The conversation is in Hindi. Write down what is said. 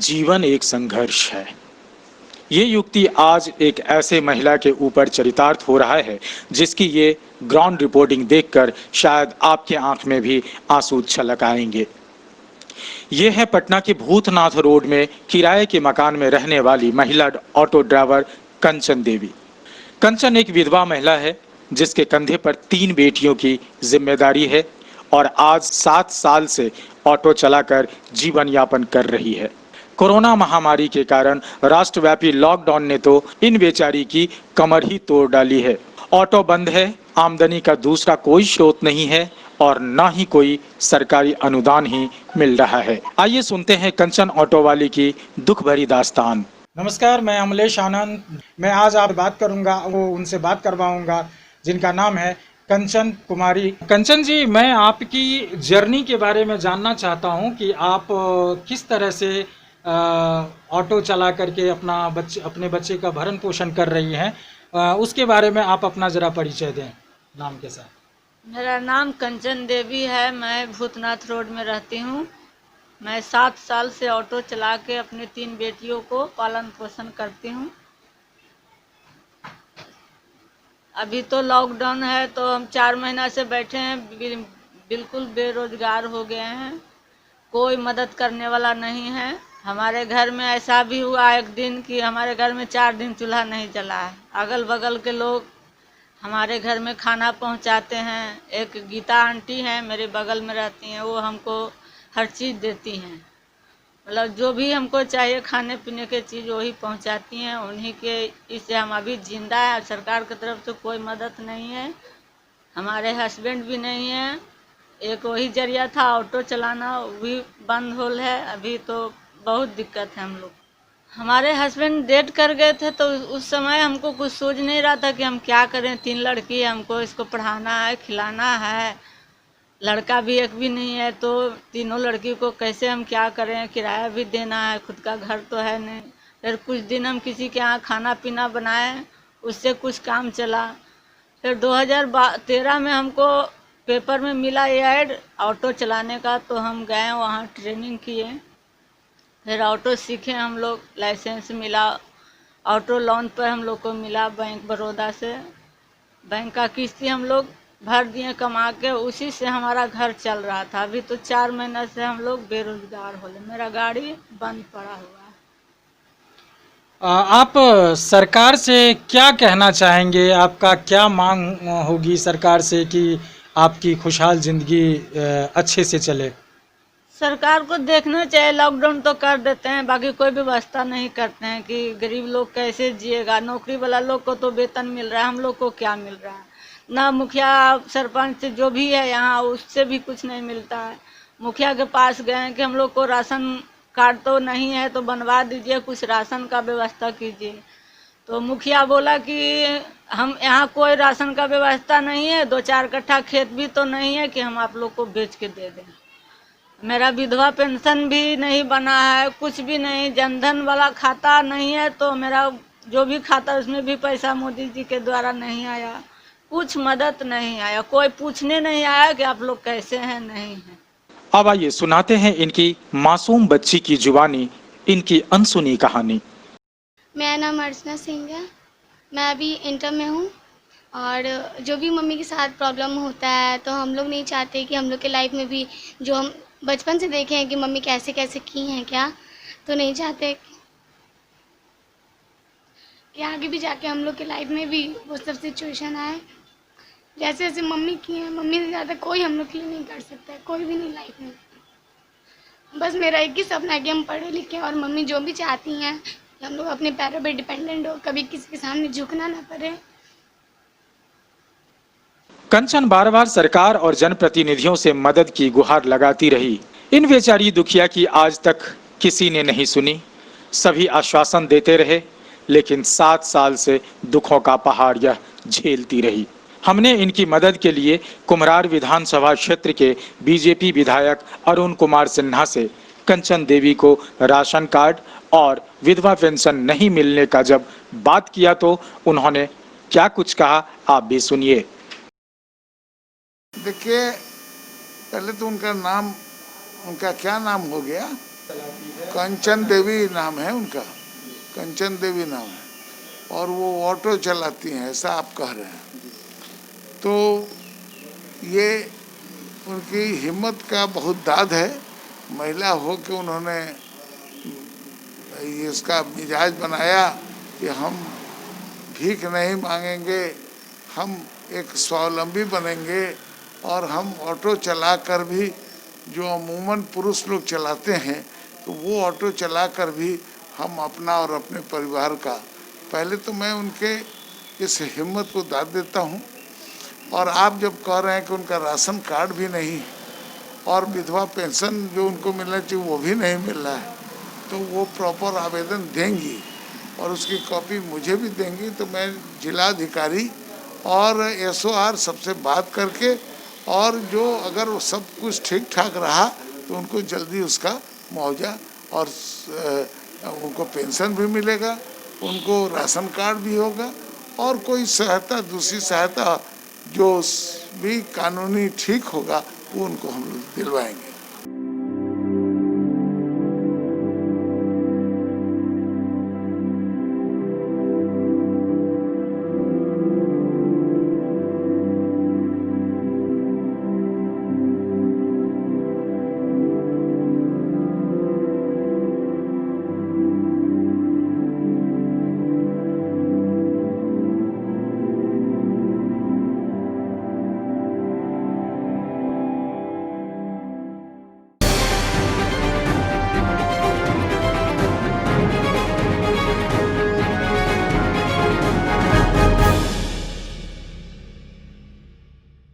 जीवन एक संघर्ष है। ये युक्ति आज एक ऐसे महिला के ऊपर चरितार्थ हो रहा है जिसकी ये ग्राउंड रिपोर्टिंग देखकर शायद आपके आंख में भी आंसू छलक आएंगे। ये है पटना के भूतनाथ रोड में किराए के मकान में रहने वाली महिला ऑटो ड्राइवर कंचन देवी। कंचन एक विधवा महिला है जिसके कंधे पर 3 बेटियों की जिम्मेदारी है और आज 7 साल से ऑटो चलाकर जीवन यापन कर रही है। कोरोना महामारी के कारण राष्ट्रव्यापी लॉकडाउन ने तो इन बेचारी की कमर ही तोड़ डाली है। ऑटो बंद है, आमदनी का दूसरा कोई स्रोत नहीं है और न ही कोई सरकारी अनुदान ही मिल रहा है। आइए सुनते हैं कंचन ऑटो वाली की दुख भरी दास्तान। नमस्कार, मैं अमलेश आनंद। मैं आज आप बात करूंगा, वो उनसे बात करवाऊंगा जिनका नाम है कंचन कुमारी। कंचन जी, मैं आपकी जर्नी के बारे में जानना चाहता हूं कि आप किस तरह से ऑटो चला करके अपने बच्चे का भरण पोषण कर रही हैं। उसके बारे में आप अपना ज़रा परिचय दें नाम के साथ। मेरा नाम कंचन देवी है। मैं भूतनाथ रोड में रहती हूँ। मैं 7 साल से ऑटो चला के अपने 3 बेटियों को पालन पोषण करती हूँ। अभी तो लॉकडाउन है तो हम 4 महीना से बैठे हैं, बिल्कुल बेरोजगार हो गए हैं। कोई मदद करने वाला नहीं है। हमारे घर में ऐसा भी हुआ एक दिन कि हमारे घर में 4 दिन चूल्हा नहीं जला है। अगल बगल के लोग हमारे घर में खाना पहुंचाते हैं। एक गीता आंटी हैं, मेरे बगल में रहती हैं, वो हमको हर चीज़ देती हैं। मतलब जो भी हमको चाहिए खाने पीने के चीज़ वही पहुंचाती हैं। उन्हीं के इससे हम अभी जिंदा है। सरकार की तरफ से कोई मदद नहीं है। हमारे हस्बैंड भी नहीं है। एक वही जरिया था ऑटो चलाना, वो भी बंद होल है। अभी तो बहुत दिक्कत है हम लोग। हमारे हस्बैंड डेट कर गए थे तो उस समय हमको कुछ सोच नहीं रहा था कि हम क्या करें। 3 लड़की है, हमको इसको पढ़ाना है, खिलाना है। लड़का भी एक भी नहीं है तो तीनों लड़की को कैसे हम क्या करें। किराया भी देना है, खुद का घर तो है नहीं। फिर कुछ दिन हम किसी के यहाँ खाना पीना बनाए, उससे कुछ काम चला। फिर 2013 में हमको पेपर में मिला ये ऐड ऑटो चलाने का, तो हम गए वहाँ ट्रेनिंग किए। फिर ऑटो सीखे हम लोग, लाइसेंस मिला। ऑटो लोन पर हम लोग को मिला बैंक बड़ौदा से। बैंक का किस्ती हम लोग भर दिए कमा के, उसी से हमारा घर चल रहा था। अभी तो 4 महीना से हम लोग बेरोजगार हो गए। मेरा गाड़ी बंद पड़ा हुआ है। आप सरकार से क्या कहना चाहेंगे? आपका क्या मांग होगी सरकार से कि आपकी खुशहाल जिंदगी अच्छे से चले? सरकार को देखना चाहिए। लॉकडाउन तो कर देते हैं, बाकी कोई व्यवस्था नहीं करते हैं कि गरीब लोग कैसे जिएगा। नौकरी वाला लोग को तो वेतन मिल रहा है, हम लोग को क्या मिल रहा है? ना मुखिया सरपंच जो भी है यहाँ, उससे भी कुछ नहीं मिलता है। मुखिया के पास गए हैं कि हम लोग को राशन कार्ड तो नहीं है तो बनवा दीजिए, कुछ राशन का व्यवस्था कीजिए। तो मुखिया बोला कि हम यहाँ कोई राशन का व्यवस्था नहीं है, 2-4 कट्ठा खेत भी तो नहीं है कि हम आप लोग को बेच के दे दें। मेरा विधवा पेंशन भी नहीं बना है, कुछ भी नहीं। जनधन वाला खाता नहीं है तो मेरा जो भी खाता उसमें भी पैसा मोदी जी के द्वारा नहीं आया। कुछ मदद नहीं आया, कोई पूछने नहीं आया कि आप लोग कैसे हैं, नहीं है। अब आइए सुनाते हैं इनकी मासूम बच्ची की जुबानी, इनकी अनसुनी कहानी। मेरा नाम अर्चना सिंह है। मैं अभी इंटर में हूँ और जो भी मम्मी के साथ प्रॉब्लम होता है तो हम लोग नहीं चाहते कि हम लोग के लाइफ में भी जो हम बचपन से देखे हैं कि मम्मी कैसे कैसे की हैं क्या, तो नहीं चाहते कि आगे भी जाके हम लोग के लाइफ में भी वो सब सिचुएशन आए जैसे जैसे मम्मी की हैं। मम्मी से ज़्यादा कोई हम लोग के लिए नहीं कर सकता है, कोई भी नहीं लाइफ में। बस मेरा एक ही सपना है कि हम पढ़े लिखें और मम्मी जो भी चाहती हैं कि हम लोग अपने पैरों पर डिपेंडेंट हो, कभी किसी के सामने झुकना ना पड़े। कंचन बार बार सरकार और जनप्रतिनिधियों से मदद की गुहार लगाती रही। इन बेचारी दुखिया की आज तक किसी ने नहीं सुनी। सभी आश्वासन देते रहे, लेकिन 7 साल से दुखों का पहाड़ यह झेलती रही। हमने इनकी मदद के लिए कुम्हरार विधानसभा क्षेत्र के बीजेपी विधायक अरुण कुमार सिन्हा से कंचन देवी को राशन कार्ड और विधवा पेंशन नहीं मिलने का जब बात किया तो उन्होंने क्या कुछ कहा, आप भी सुनिए। देखिए, पहले तो उनका क्या नाम हो गया, कंचन देवी नाम है उनका, कंचन देवी नाम है, और वो ऑटो चलाती हैं, ऐसा आप कह रहे हैं। तो ये उनकी हिम्मत का बहुत दाद है, महिला हो के उन्होंने इसका मिजाज बनाया कि हम भीख नहीं मांगेंगे, हम एक स्वावलंबी बनेंगे और हम ऑटो चला कर भी, जो अमूमन पुरुष लोग चलाते हैं, तो वो ऑटो चला कर भी हम अपना और अपने परिवार का, पहले तो मैं उनके इस हिम्मत को दाद देता हूँ। और आप जब कह रहे हैं कि उनका राशन कार्ड भी नहीं और विधवा पेंशन जो उनको मिलना चाहिए वो भी नहीं मिल रहा है, तो वो प्रॉपर आवेदन देंगी और उसकी कॉपी मुझे भी देंगी, तो मैं जिलाधिकारी और SOR सबसे बात करके, और जो अगर वो सब कुछ ठीक ठाक रहा तो उनको जल्दी उसका मुआवजा और उनको पेंशन भी मिलेगा, उनको राशन कार्ड भी होगा, और कोई सहायता, दूसरी सहायता जो भी कानूनी ठीक होगा वो उनको हम लोग दिलवाएंगे।